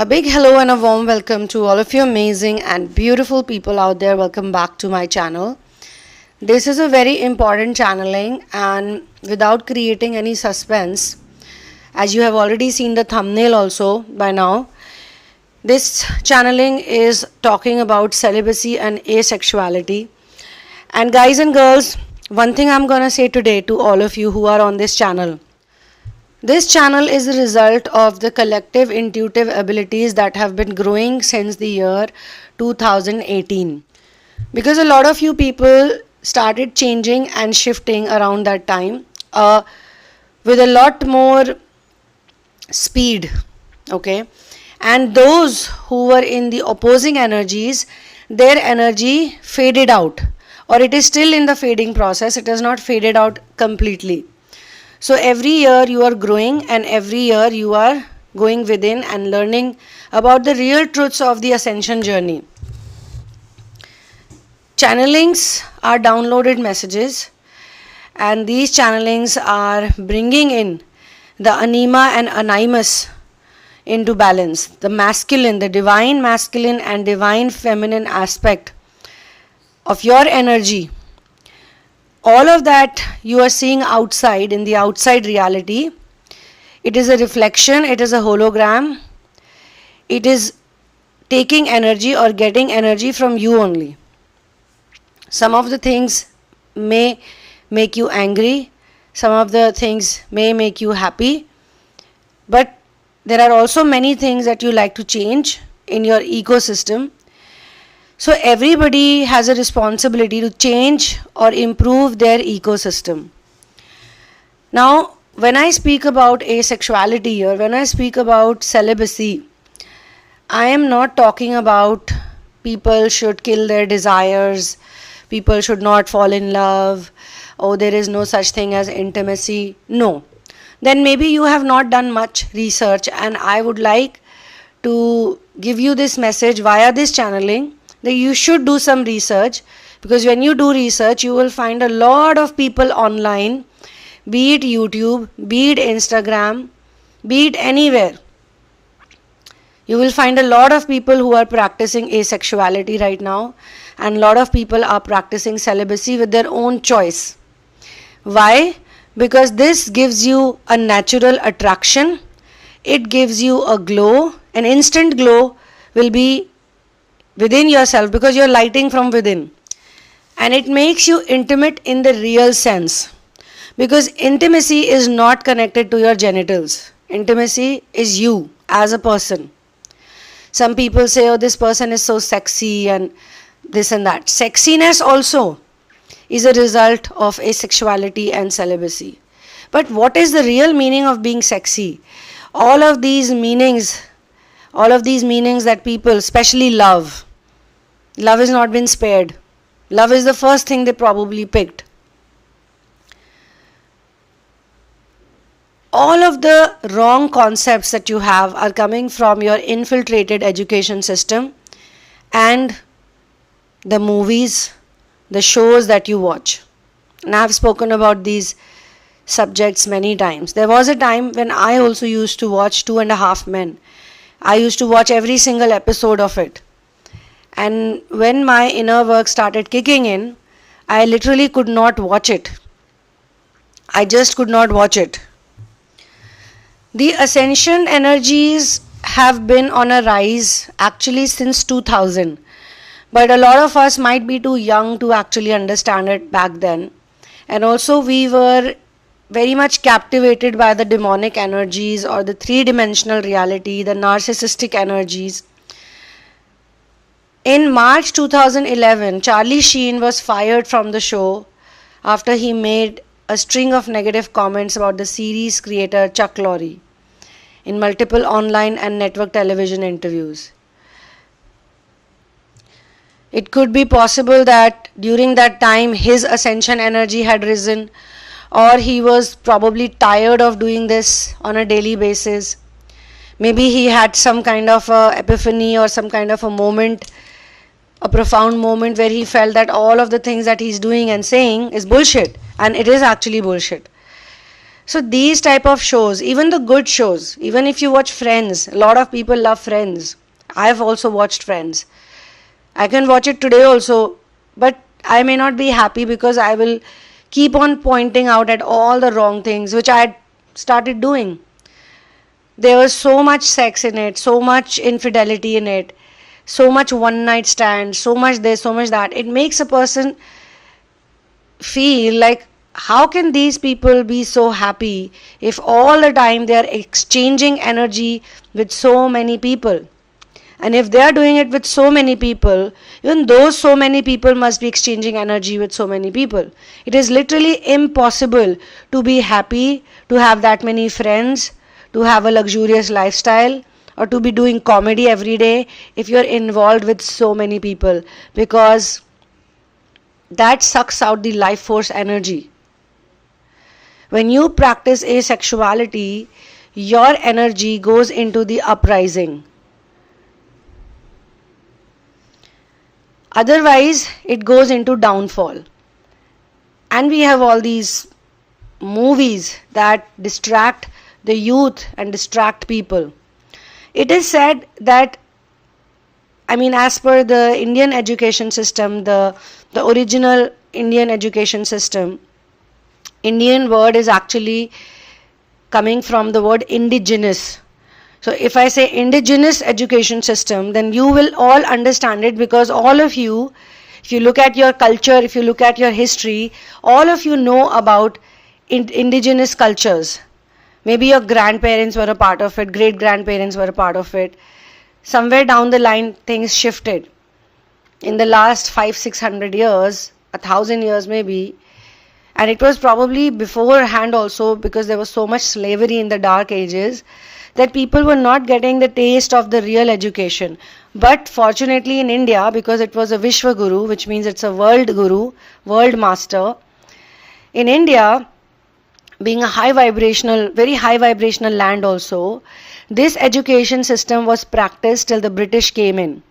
A big hello and a warm welcome to all of you amazing and beautiful people out there. Welcome back to my channel. This is a very important channeling, and without creating any suspense, as you have already seen the thumbnail also by now, this channeling is talking about celibacy and asexuality. And guys and girls, one thing I'm gonna say today to all of you who are on this channel. This channel is a result of the collective intuitive abilities that have been growing since the year 2018. Because a lot of you people started changing and shifting around that time with a lot more speed, okay? And those who were in the opposing energies, their energy faded out, or it is still in the fading process. It has not faded out completely. So every year you are growing, and every year you are going within and learning about the real truths of the ascension journey. Channelings are downloaded messages, and these channelings are bringing in the anima and animus into balance, the masculine, the divine masculine and divine feminine aspect of your energy. All of that you are seeing outside, in the outside reality, it is a reflection, it is a hologram, it is taking energy or getting energy from you only. Some of the things may make you angry, some of the things may make you happy, but there are also many things that you like to change in your ecosystem. So everybody has a responsibility to change or improve their ecosystem. Now, when I speak about asexuality or when I speak about celibacy, I am not talking about people should kill their desires, people should not fall in love, oh, there is no such thing as intimacy. No. Then maybe you have not done much research, and I would like to give you this message via this channeling that you should do some research, because when you do research you will find a lot of people online, be it YouTube, be it Instagram, be it anywhere. You will find a lot of people who are practicing asexuality right now, and a lot of people are practicing celibacy with their own choice. Why? Because this gives you a natural attraction, it gives you a glow, an instant glow will be within yourself because you're lighting from within, and it makes you intimate in the real sense, because intimacy is not connected to your genitals. Intimacy is you as a person. Some people say, oh, this person is so sexy and this and that. Sexiness also is a result of asexuality and celibacy. But what is the real meaning of being sexy? All of these meanings that people, especially love has not been spared. Love is the first thing they probably picked. All of the wrong concepts that you have are coming from your infiltrated education system and the movies, the shows that you watch. And I have spoken about these subjects many times. There was a time when I also used to watch 2.5 Men. I used to watch every single episode of it. And when my inner work started kicking in, I literally could not watch it. I just could not watch it. The ascension energies have been on a rise actually since 2000. But a lot of us might be too young to actually understand it back then. And also we were very much captivated by the demonic energies or the three-dimensional reality, the narcissistic energies. In March 2011, Charlie Sheen was fired from the show after he made a string of negative comments about the series creator Chuck Lorre in multiple online and network television interviews. It could be possible that during that time his ascension energy had risen, or he was probably tired of doing this on a daily basis. Maybe he had some kind of a epiphany or some kind of a moment, a profound moment where he felt that all of the things that he's doing and saying is bullshit, and it is actually bullshit. So these type of shows, even the good shows, even if you watch Friends, a lot of people love Friends. I've also watched Friends. I can watch it today also, but I may not be happy because I will keep on pointing out at all the wrong things which I had started doing. There was so much sex in it, so much infidelity in it, so much one night stand, so much this, so much that. It makes a person feel like, how can these people be so happy if all the time they are exchanging energy with so many people? And if they are doing it with so many people, even those so many people must be exchanging energy with so many people. It is literally impossible to be happy, to have that many friends, to have a luxurious lifestyle, or to be doing comedy every day if you are involved with so many people, because that sucks out the life force energy. When you practice asexuality, your energy goes into the uprising. Otherwise, it goes into downfall. And we have all these movies that distract the youth and distract people. It is said that, as per the Indian education system, the original Indian education system, Indian word is actually coming from the word indigenous. So if I say indigenous education system, then you will all understand it, because all of you, if you look at your culture, if you look at your history, all of you know about indigenous cultures. Maybe your grandparents were a part of it, great-grandparents were a part of it. Somewhere down the line, things shifted. In the last 500-600 years, 1,000 years maybe, and it was probably beforehand also, because there was so much slavery in the dark ages, that people were not getting the taste of the real education. But fortunately in India, because it was a Vishwa Guru, which means it's a world guru, world master, in India, being a very high vibrational land also, this education system was practiced till the British came in.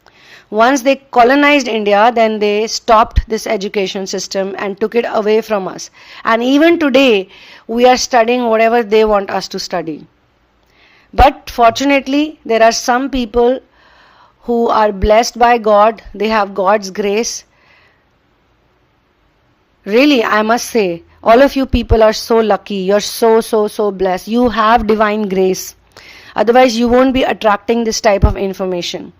Once they colonized India, then they stopped this education system and took it away from us. And even today, we are studying whatever they want us to study. But fortunately, there are some people who are blessed by God. They have God's grace. Really, I must say, all of you people are so lucky. You're so blessed. You have divine grace. Otherwise, you won't be attracting this type of information.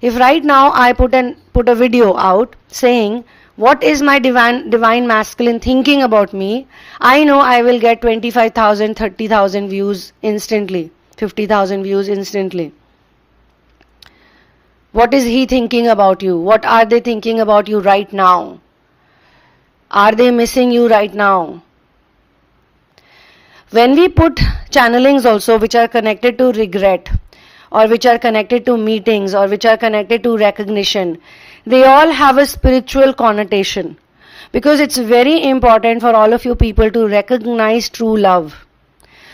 If right now I put a video out saying, what is my divine masculine thinking about me, I know I will get 25,000, 30,000 views instantly, 50,000 views instantly. What is he thinking about you? What are they thinking about you right now? Are they missing you right now? When we put channelings also which are connected to regret, or which are connected to meetings, or which are connected to recognition, they all have a spiritual connotation, because it's very important for all of you people to recognize true love.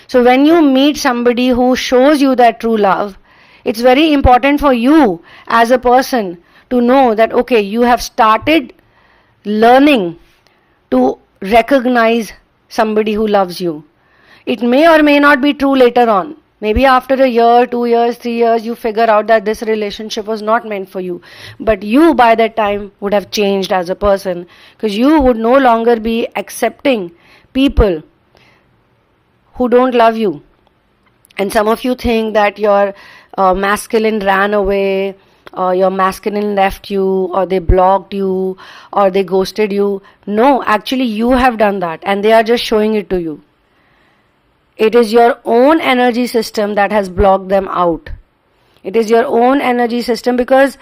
So when you meet somebody who shows you that true love, it's very important for you as a person to know that, okay, you have started learning to recognize somebody who loves you. It may or may not be true later on. Maybe after a year, 2 years, 3 years, you figure out that this relationship was not meant for you. But you by that time would have changed as a person, because you would no longer be accepting people who don't love you. And some of you think that your masculine ran away, or your masculine left you, or they blocked you, or they ghosted you. No, actually you have done that, and they are just showing it to you. It is your own energy system that has blocked them out. It is your own energy system, because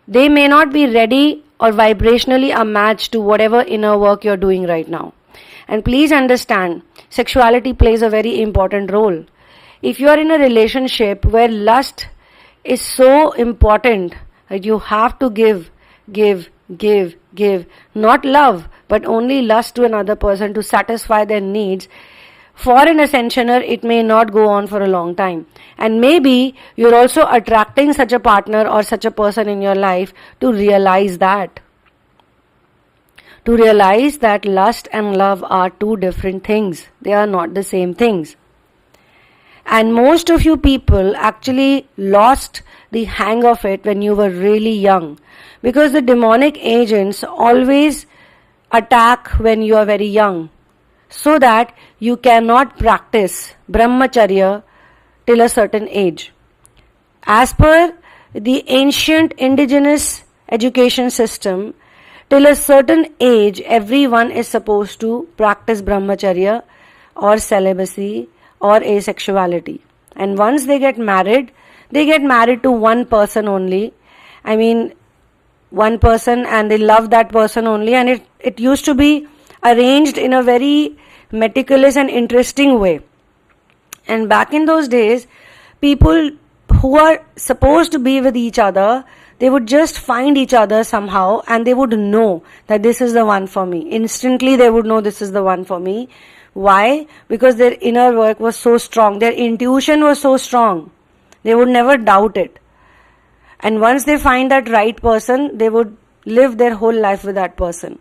they may not be ready or vibrationally a match to whatever inner work you're doing right now. And please understand, sexuality plays a very important role. If you are in a relationship where lust is so important that you have to give, not love, but only lust to another person to satisfy their needs, for an ascensioner, it may not go on for a long time. And maybe you're also attracting such a partner or such a person in your life to realize that. to realize that lust and love are two different things. They are not the same things. And most of you people actually lost the hang of it when you were really young, because the demonic agents always attack when you are very young, so that you cannot practice brahmacharya till a certain age. As per the ancient indigenous education system, till a certain age everyone is supposed to practice brahmacharya or celibacy or asexuality. And once they get married to one person only. I mean, one person, and they love that person only, and it used to be arranged in a very meticulous and interesting way. And back in those days, people who are supposed to be with each other, they would just find each other somehow, and they would know that this is the one for me. Instantly they would know this is the one for me. Why? Because their inner work was so strong, their intuition was so strong, they would never doubt it. And once they find that right person, they would live their whole life with that person.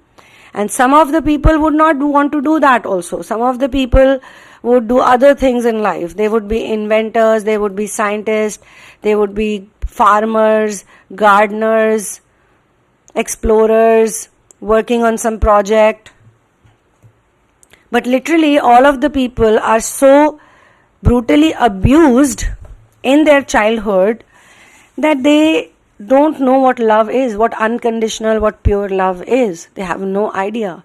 And some of the people would not want to do that also. Some of the people would do other things in life. They would be inventors, they would be scientists, they would be farmers, gardeners, explorers, working on some project. But literally all of the people are so brutally abused in their childhood that they don't know what love is, what unconditional, what pure love is. They have no idea.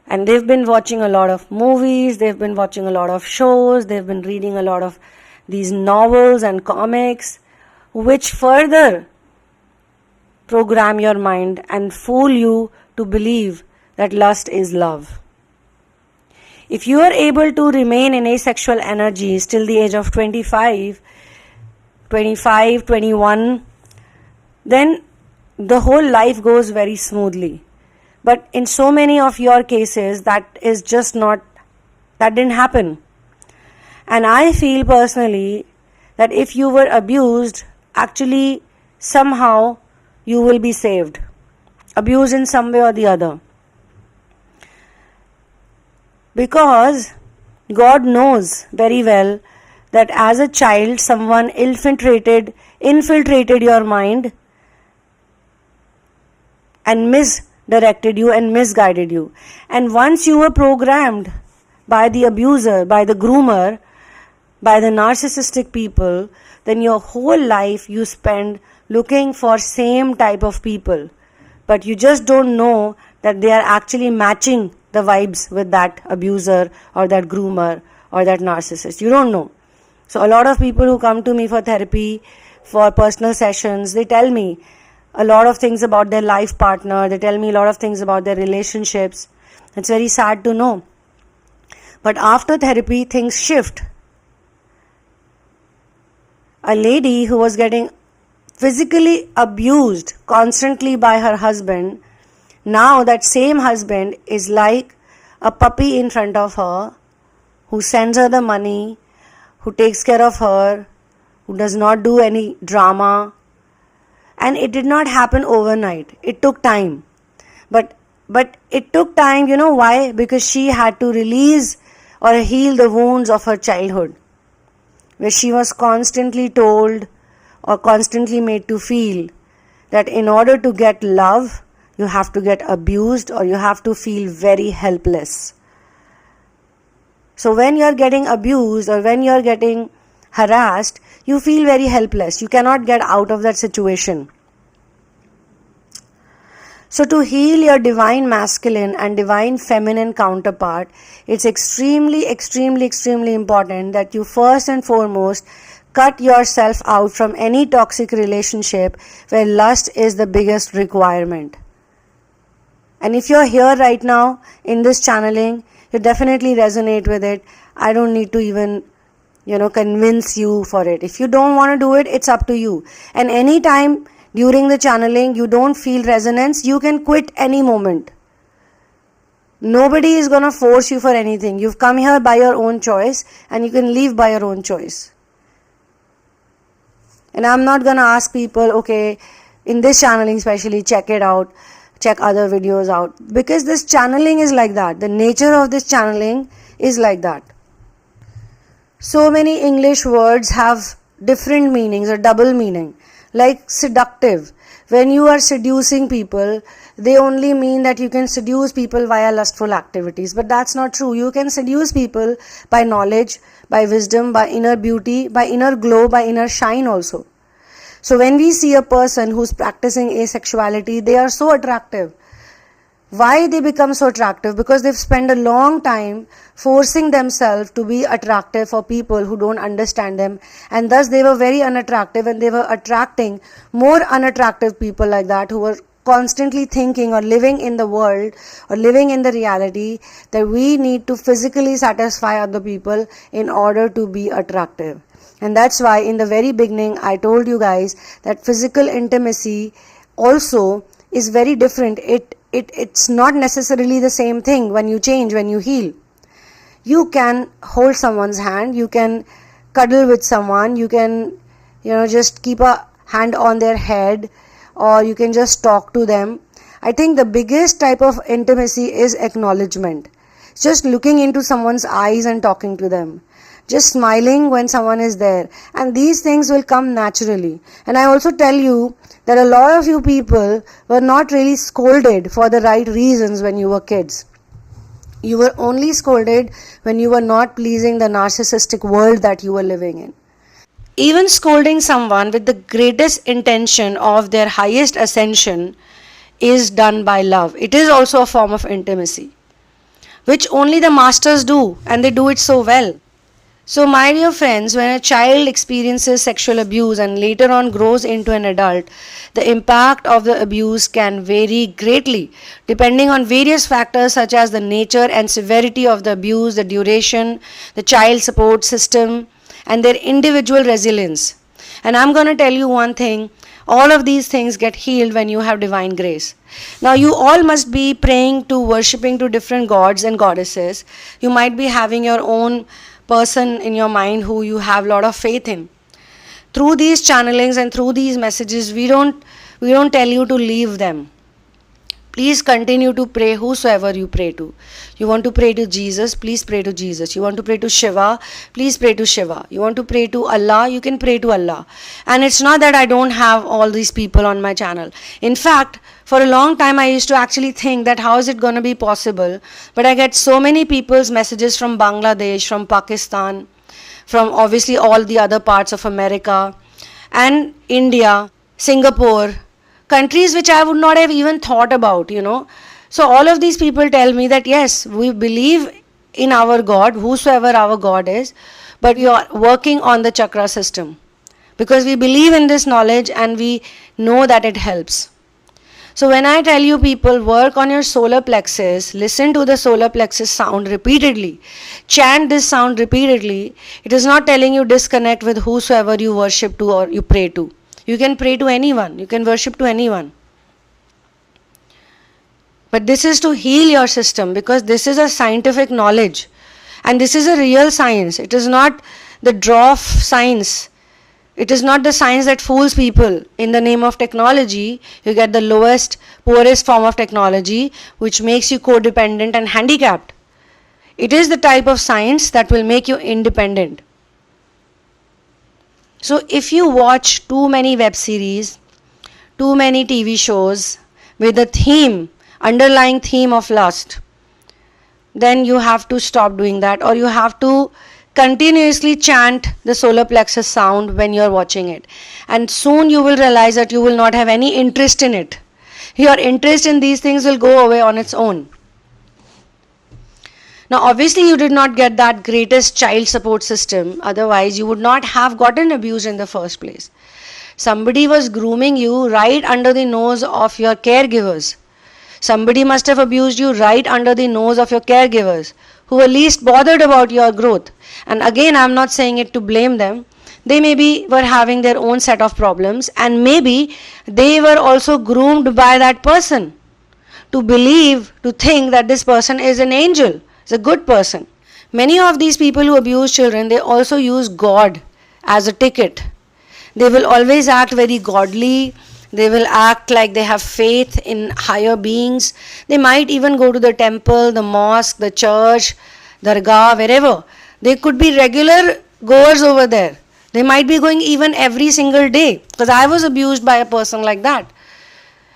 And they've been watching a lot of movies, they've been watching a lot of shows, they've been reading a lot of these novels and comics, which further program your mind and fool you to believe that lust is love. If you are able to remain in asexual energies till the age of 25, 21, then the whole life goes very smoothly. But in so many of your cases, that didn't happen. And I feel personally that if you were abused, actually somehow you will be saved. Abused in some way or the other. Because God knows very well that as a child someone infiltrated your mind and misdirected you and misguided you. And once you were programmed by the abuser, by the groomer, by the narcissistic people, then your whole life you spend looking for same type of people. But you just don't know that they are actually matching the vibes with that abuser or that groomer or that narcissist. You don't know. So a lot of people who come to me for therapy, for personal sessions, they tell me a lot of things about their life partner. They tell me a lot of things about their relationships. It's very sad to know. But after therapy, things shift. A lady who was getting physically abused constantly by her husband, now that same husband is like a puppy in front of her, who sends her the money, who takes care of her, who does not do any drama. And it did not happen overnight. It took time. But it took time, you know why? Because she had to release or heal the wounds of her childhood, where she was constantly told or constantly made to feel that in order to get love, you have to get abused or you have to feel very helpless. So when you are getting abused or when you are getting harassed, you feel very helpless. You cannot get out of that situation. So to heal your divine masculine and divine feminine counterpart, it's extremely important that you first and foremost cut yourself out from any toxic relationship where lust is the biggest requirement. And if you're here right now in this channeling, you definitely resonate with it. I don't need to even, convince you for it. If you don't want to do it, it's up to you. And anytime during the channeling you don't feel resonance, you can quit any moment. Nobody is going to force you for anything. You've come here by your own choice and you can leave by your own choice. And I'm not going to ask people, okay, in this channeling especially, check it out. check other videos out, because this channeling is like that. The nature of this channeling is like that. So many English words have different meanings or double meaning, like seductive. When you are seducing people, they only mean that you can seduce people via lustful activities, but that's not true. You can seduce people by knowledge, by wisdom, by inner beauty, by inner glow, by inner shine also. So when we see a person who's practicing asexuality, they are so attractive. Why they become so attractive? Because they've spent a long time forcing themselves to be attractive for people who don't understand them, and thus they were very unattractive, and they were attracting more unattractive people like that, who were constantly thinking or living in the world or living in the reality that we need to physically satisfy other people in order to be attractive. And that's why in the very beginning I told you guys that physical intimacy also is very different. It's not necessarily the same thing when you change, when you heal. You can hold someone's hand, you can cuddle with someone, you can just keep a hand on their head, or you can just talk to them. I think the biggest type of intimacy is acknowledgement. Just looking into someone's eyes and talking to them. Just smiling when someone is there. And these things will come naturally. And I also tell you that a lot of you people were not really scolded for the right reasons when you were kids. You were only scolded when you were not pleasing the narcissistic world that you were living in. Even scolding someone with the greatest intention of their highest ascension is done by love. It is also a form of intimacy, which only the masters do, and they do it so well. So my dear friends, when a child experiences sexual abuse and later on grows into an adult, the impact of the abuse can vary greatly depending on various factors such as the nature and severity of the abuse, the duration, the child support system, and their individual resilience. And I'm going to tell you one thing, all of these things get healed when you have divine grace. Now you all must be praying to, worshipping to different gods and goddesses. You might be having your own person in your mind who you have a lot of faith in. Through these channelings and through these messages, we don't tell you to leave them. Please continue to pray whosoever you pray to. You want to pray to Jesus, please pray to Jesus. You want to pray to Shiva, please pray to Shiva. You want to pray to Allah, you can pray to Allah. And it's not that I don't have all these people on my channel. In fact, for a long time I used to actually think that how is it going to be possible? But I get so many people's messages from Bangladesh, from Pakistan, from obviously all the other parts of America and India, Singapore, countries which I would not have even thought about, So all of these people tell me that yes, we believe in our God, whosoever our God is, but we are working on the chakra system. Because we believe in this knowledge and we know that it helps. So when I tell you people work on your solar plexus, listen to the solar plexus sound repeatedly, chant this sound repeatedly, it is not telling you disconnect with whosoever you worship to or you pray to. You can pray to anyone, you can worship to anyone. But this is to heal your system, because this is a scientific knowledge and this is a real science. It is not the draw of science. It is not the science that fools people. In the name of technology, you get the lowest, poorest form of technology which makes you codependent and handicapped. It is the type of science that will make you independent. So if you watch too many web series, too many TV shows with the theme, underlying theme of lust, then you have to stop doing that, or you have to continuously chant the solar plexus sound when you are watching it. And soon you will realize that you will not have any interest in it. Your interest in these things will go away on its own. Now obviously you did not get that greatest child support system, otherwise you would not have gotten abused in the first place. Somebody was grooming you right under the nose of your caregivers. Somebody must have abused you right under the nose of your caregivers, who were least bothered about your growth. And again, I am not saying it to blame them. They maybe were having their own set of problems, and maybe they were also groomed by that person to believe, to think that this person is an angel, is a good person. Many of these people who abuse children, they also use God as a ticket. They will always act very godly, They will act like they have faith in higher beings. They might even go to the temple, the mosque, the church, dargah, wherever. They could be regular goers over there. They might be going even every single day, because I was abused by a person like that.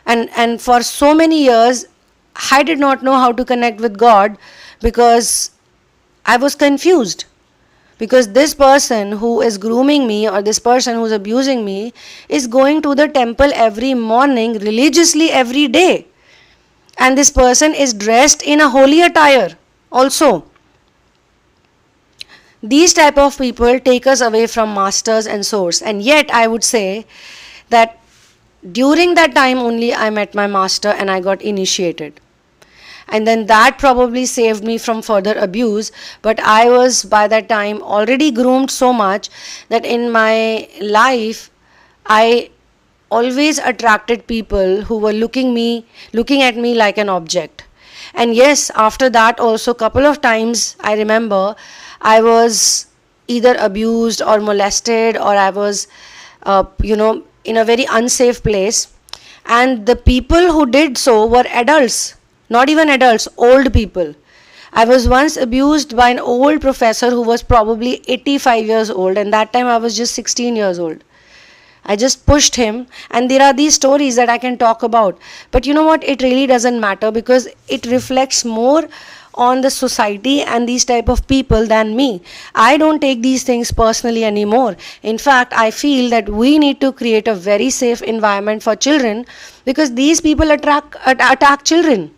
And for so many years, I did not know how to connect with God because I was confused. Because this person who is grooming me, or this person who is abusing me, is going to the temple every morning, religiously every day. And this person is dressed in a holy attire also. These type of people take us away from masters and source. And yet I would say that during that time only I met my master and I got initiated. And then that probably saved me from further abuse. But I was by that time already groomed so much that in my life I always attracted people who were looking at me like an object. And yes, after that also couple of times I remember I was either abused or molested, or I was in a very unsafe place. And the people who did so were adults. Not even adults, old people. I was once abused by an old professor who was probably 85 years old, and that time I was just 16 years old. I just pushed him, and there are these stories that I can talk about. But you know what? It really doesn't matter, because it reflects more on the society and these type of people than me. I don't take these things personally anymore. In fact, I feel that we need to create a very safe environment for children, because these people attack children.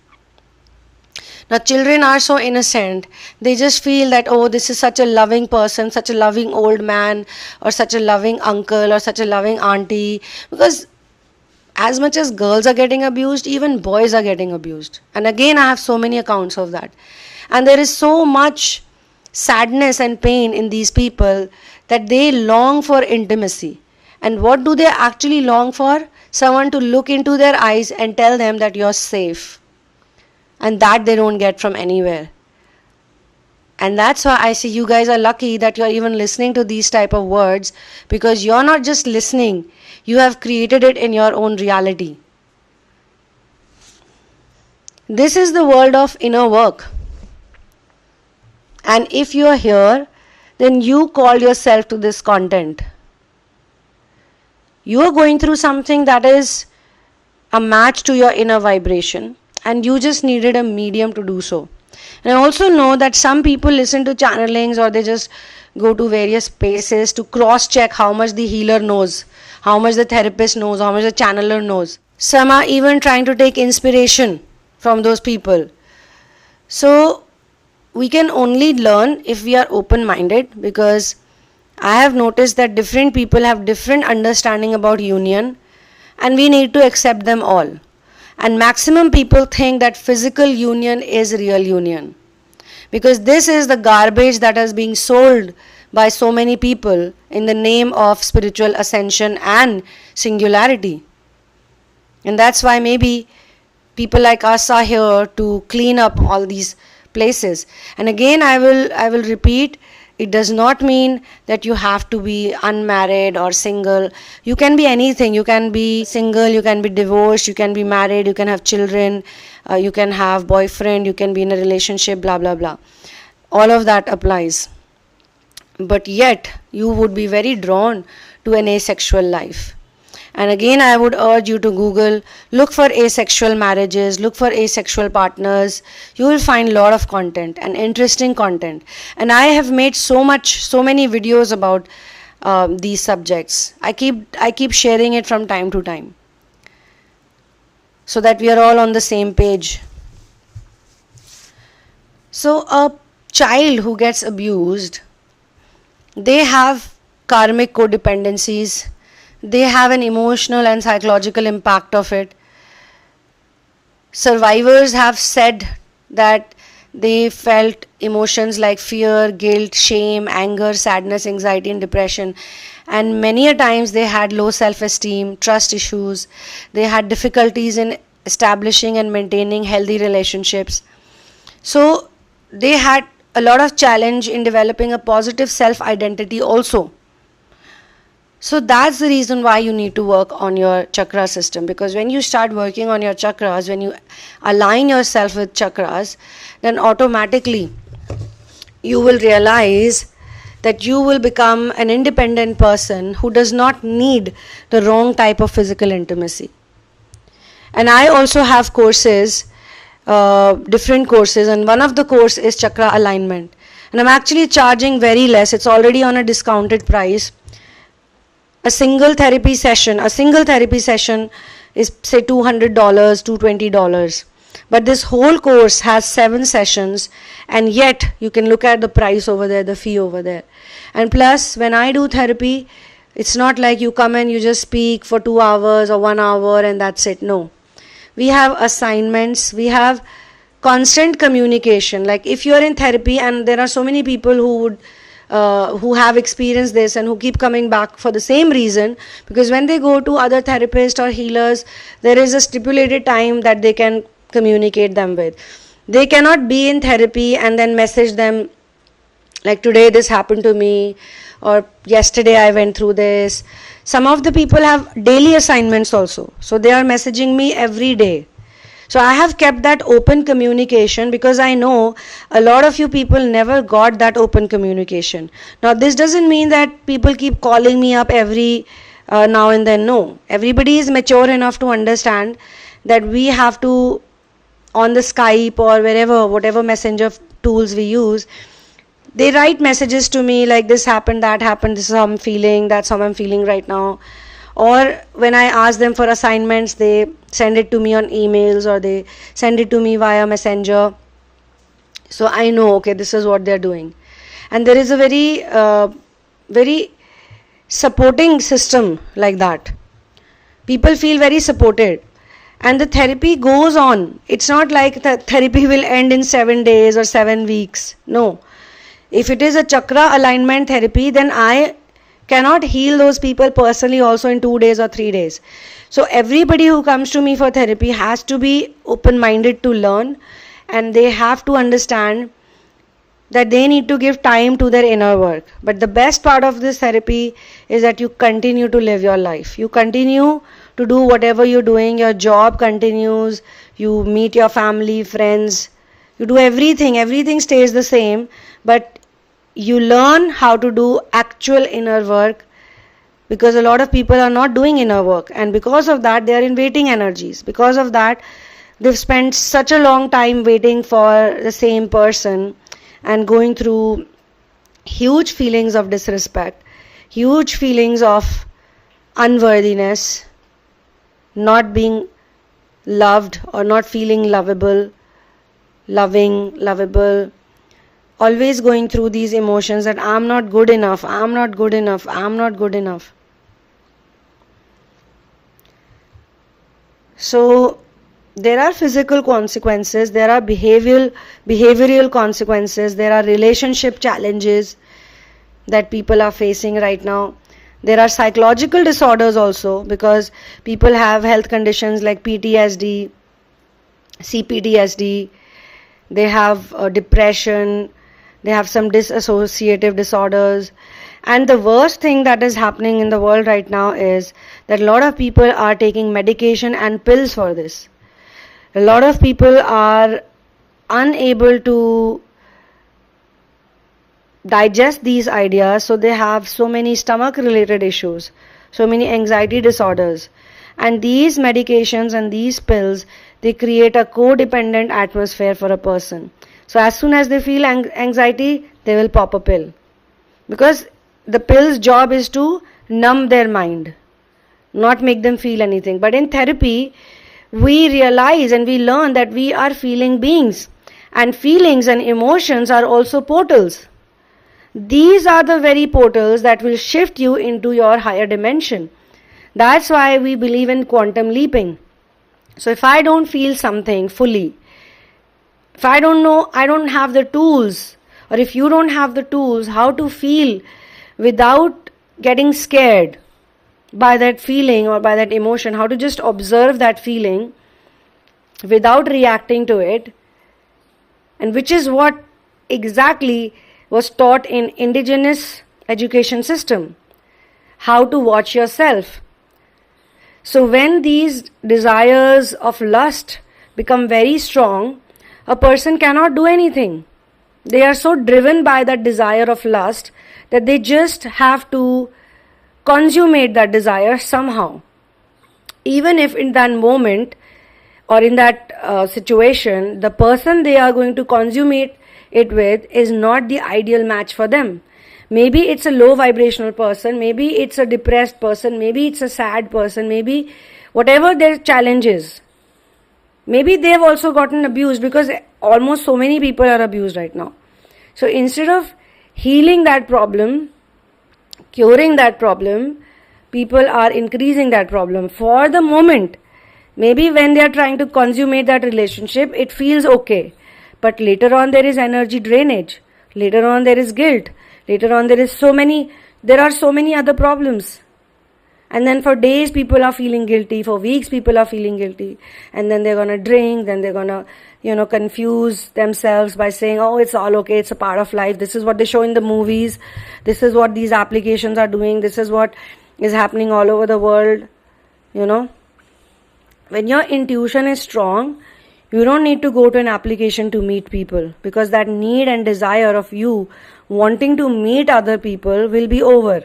Now children are so innocent, they just feel that, oh, this is such a loving person, such a loving old man, or such a loving uncle, or such a loving auntie. Because as much as girls are getting abused, even boys are getting abused. And again, I have so many accounts of that. And there is so much sadness and pain in these people that they long for intimacy. And what do they actually long for? Someone to look into their eyes and tell them that you're safe. And that they don't get from anywhere. And that's why I say you guys are lucky that you're even listening to these type of words, because you're not just listening, you have created it in your own reality. This is the world of inner work. And if you're here, then you call yourself to this content. You are going through something that is a match to your inner vibration, and you just needed a medium to do so. And I also know that some people listen to channelings, or they just go to various spaces to cross check how much the healer knows, how much the therapist knows, how much the channeler knows. Some are even trying to take inspiration from those people. So we can only learn if we are open-minded, because I have noticed that different people have different understanding about union, and we need to accept them all. And maximum people think that physical union is real union, because this is the garbage that is being sold by so many people in the name of spiritual ascension and singularity. And that's why maybe people like us are here to clean up all these places. And again, I will repeat, it does not mean that you have to be unmarried or single. You can be anything. You can be single, you can be divorced, you can be married, you can have children, you can have boyfriend, you can be in a relationship, blah blah blah. All of that applies. But yet, you would be very drawn to an asexual life. And again, I would urge you to Google, look for asexual marriages, look for asexual partners. You will find a lot of content and interesting content. And I have made so many videos about these subjects. I keep sharing it from time to time, so that we are all on the same page. So a child who gets abused, they have karmic codependencies. They have an emotional and psychological impact of it. Survivors have said that they felt emotions like fear, guilt, shame, anger, sadness, anxiety, and depression. And many a times they had low self-esteem, trust issues. They had difficulties in establishing and maintaining healthy relationships. So they had a lot of challenge in developing a positive self-identity also. So that's the reason why you need to work on your chakra system, because when you start working on your chakras, when you align yourself with chakras, then automatically you will realize that you will become an independent person who does not need the wrong type of physical intimacy. And I also have courses, different courses, and one of the course is chakra alignment, and I'm actually charging very less. It's already on a discounted price. A single therapy session is say $200, $220. But this whole course has 7 sessions, and yet you can look at the price over there, the fee over there. And plus, when I do therapy, it's not like you come and you just speak for 2 hours or 1 hour and that's it. No. We have assignments, we have constant communication. Like if you're in therapy, and there are so many people who have experienced this and who keep coming back for the same reason, because when they go to other therapists or healers, there is a stipulated time that they can communicate them with. They cannot be in therapy and then message them like, today this happened to me, or yesterday I went through this. Some of the people have daily assignments also, so they are messaging me every day. So I have kept that open communication, because I know a lot of you people never got that open communication. Now this doesn't mean that people keep calling me up every now and then. No, everybody is mature enough to understand that we have to, on the Skype or wherever, whatever messenger tools we use, they write messages to me like, this happened, that happened, this is how I'm feeling, that's how I'm feeling right now. Or when I ask them for assignments, they send it to me on emails, or they send it to me via messenger. So I know, okay, this is what they're doing. And there is a very supporting system like that. People feel very supported. And the therapy goes on. It's not like the therapy will end in 7 days or 7 weeks. No. If it is a chakra alignment therapy, then I cannot heal those people personally also in 2 days or 3 days. So everybody who comes to me for therapy has to be open-minded to learn, and they have to understand that they need to give time to their inner work. But the best part of this therapy is that you continue to live your life. You continue to do whatever you're doing. Your job continues. You meet your family, friends. You do everything. Everything stays the same. But you learn how to do actual inner work, because a lot of people are not doing inner work, and because of that they are in waiting energies. Because of that they've spent such a long time waiting for the same person and going through huge feelings of disrespect, huge feelings of unworthiness, not being loved or not feeling lovable, lovable, always going through these emotions that I'm not good enough, I'm not good enough, I'm not good enough. So there are physical consequences, there are behavioral consequences, there are relationship challenges that people are facing right now. There are psychological disorders also, because people have health conditions like PTSD, CPTSD, they have depression, they have some dissociative disorders. And the worst thing that is happening in the world right now is that a lot of people are taking medication and pills for this. A lot of people are unable to digest these ideas, so they have so many stomach related issues, so many anxiety disorders. And these medications and these pills, they create a codependent atmosphere for a person. So as soon as they feel anxiety, they will pop a pill, because the pill's job is to numb their mind, not make them feel anything. But in therapy, we realize and we learn that we are feeling beings, and feelings and emotions are also portals. These are the very portals that will shift you into your higher dimension. That's why we believe in quantum leaping. So if I don't feel something fully, if I don't know, I don't have the tools, or if you don't have the tools how to feel without getting scared by that feeling or by that emotion, how to just observe that feeling without reacting to it, and which is what exactly was taught in indigenous education system. how to watch yourself. So when these desires of lust become very strong, a person cannot do anything. They are so driven by that desire of lust that they just have to consummate that desire somehow. Even if in that moment or in that situation, the person they are going to consummate it with is not the ideal match for them. Maybe it's a low vibrational person, maybe it's a depressed person, maybe it's a sad person, maybe whatever their challenge is. Maybe they've also gotten abused, because almost so many people are abused right now. So instead of healing that problem, curing that problem, people are increasing that problem for the moment. Maybe when they are trying to consummate that relationship, it feels okay. But later on there is energy drainage. Later on there is guilt. Later on there are so many other problems. And then for days people are feeling guilty. For weeks people are feeling guilty. And then they're going to drink. Then they're going to, confuse themselves by saying, oh, it's all okay. It's a part of life. This is what they show in the movies. This is what these applications are doing. This is what is happening all over the world. When your intuition is strong, you don't need to go to an application to meet people, because that need and desire of you wanting to meet other people will be over.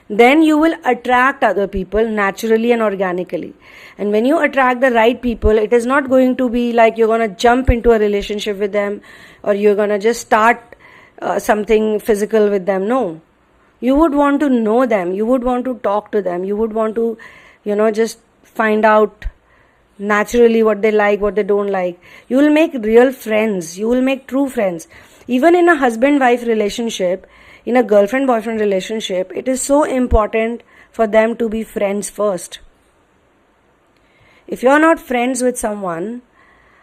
Then you will attract other people naturally and organically. And when you attract the right people, it is not going to be like you're going to jump into a relationship with them or you're going to just start something physical with them. No. You would want to know them. You would want to talk to them. You would want to, just find out naturally what they like, what they don't like. You will make real friends. You will make true friends. Even in a husband-wife relationship, in a girlfriend-boyfriend relationship, it is so important for them to be friends first. If you are not friends with someone,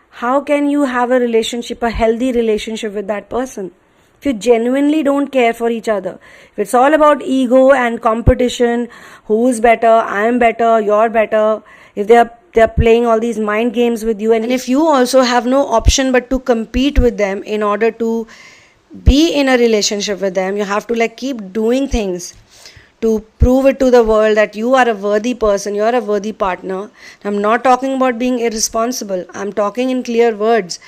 how can you have a relationship, a healthy relationship with that person? If you genuinely don't care for each other, if it's all about ego and competition, who's better, I'm better, you're better, if they're playing all these mind games with you, and if you also have no option but to compete with them in order to be in a relationship with them, you have to keep doing things to prove it to the world that you are a worthy person, you are a worthy partner. I'm not talking about being irresponsible. I'm talking in clear words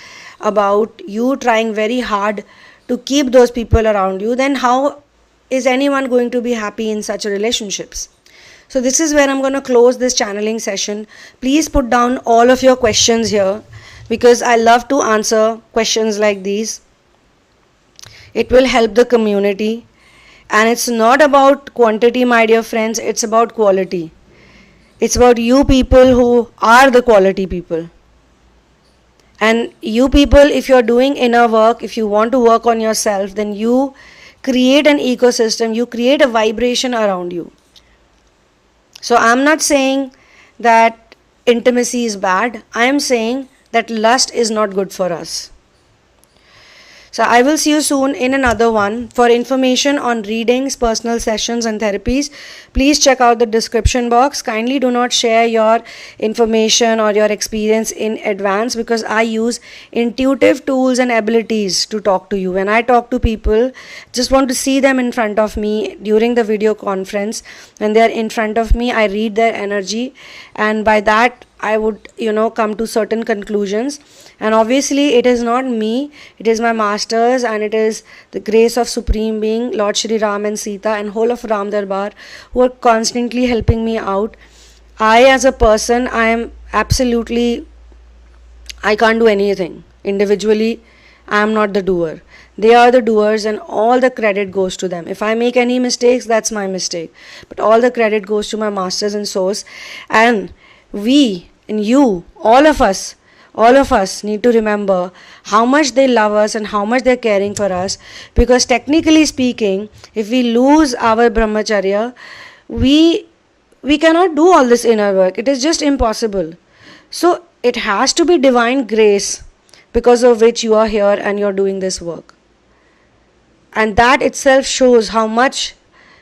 about you trying very hard to keep those people around you. Then how is anyone going to be happy in such relationships? So this is where I'm going to close this channeling session. Please put down all of your questions here, because I love to answer questions like these. It will help the community. And it's not about quantity, my dear friends. It's about quality. It's about you people who are the quality people. And you people, if you're doing inner work, if you want to work on yourself, then you create an ecosystem. You create a vibration around you. So I'm not saying that intimacy is bad. I am saying that lust is not good for us. So I will see you soon in another one. For information on readings, personal sessions and therapies, please check out the description box. Kindly do not share your information or your experience in advance, because I use intuitive tools and abilities to talk to you. When I talk to people, just want to see them in front of me during the video conference. When they are in front of me, I read their energy, and by that I would, come to certain conclusions. And obviously it is not me, it is my masters, and it is the grace of Supreme Being, Lord Shri Ram and Sita and whole of Ram Darbar, who are constantly helping me out. I as a person, I can't do anything. Individually, I am not the doer. They are the doers, and all the credit goes to them. If I make any mistakes, that's my mistake. But all the credit goes to my masters and source. And we, and you, all of us need to remember how much they love us and how much they're caring for us. Because technically speaking, if we lose our brahmacharya, we cannot do all this inner work. It is just impossible. So it has to be divine grace because of which you are here and you're doing this work. And that itself shows how much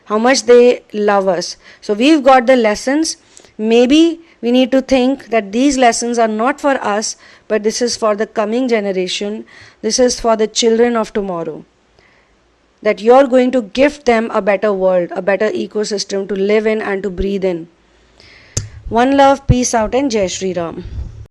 they love us. So we've got the lessons. Maybe we need to think that these lessons are not for us, but this is for the coming generation. This is for the children of tomorrow. that you're going to gift them a better world, a better ecosystem to live in and to breathe in. One love, peace out, and Jai Shri Ram.